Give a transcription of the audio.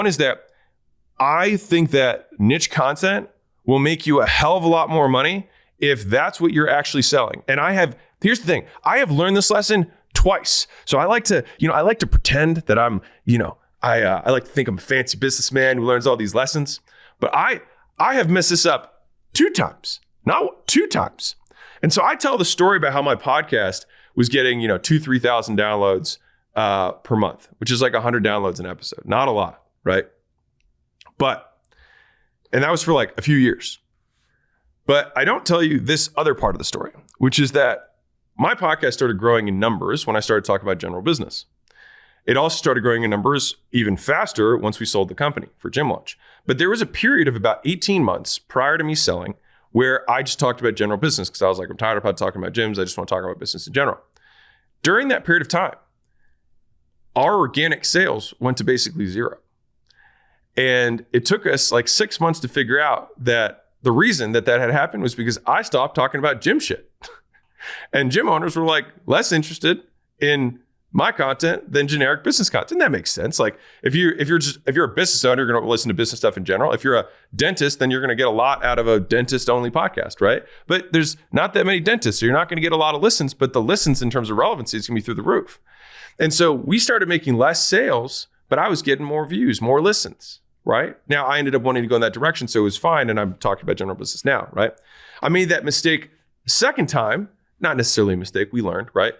One is that I think that niche content will make you a hell of a lot more money if that's what you're actually selling. And here's the thing, I have learned this lesson twice. So I like to pretend that I'm, I like to think I'm a fancy businessman who learns all these lessons, but I have messed this up 2 times, not 2 times. And so I tell the story about how my podcast was getting, 2,000-3,000 downloads per month, which is like 100 downloads an episode. Not a lot, right? And that was for like a few years. But I don't tell you this other part of the story, which is that my podcast started growing in numbers when I started talking about general business. It also started growing in numbers even faster once we sold the company for Gym Launch. But there was a period of about 18 months prior to me selling where I just talked about general business because I was like, I'm tired of talking about gyms. I just want to talk about business in general. During that period of time, our organic sales went to basically 0. And it took us like 6 months to figure out that the reason that had happened was because I stopped talking about gym shit. And gym owners were like less interested in my content than generic business content. And that makes sense. Like if you're a business owner, you're going to listen to business stuff in general. If you're a dentist, then you're going to get a lot out of a dentist only podcast, right? But there's not that many dentists, so you're not going to get a lot of listens, but the listens in terms of relevancy is going to be through the roof. And so we started making less sales, but I was getting more views, more listens, right? Now I ended up wanting to go in that direction, so it was fine. And I'm talking about general business now, right? I made that mistake second time, not necessarily a mistake, we learned, right?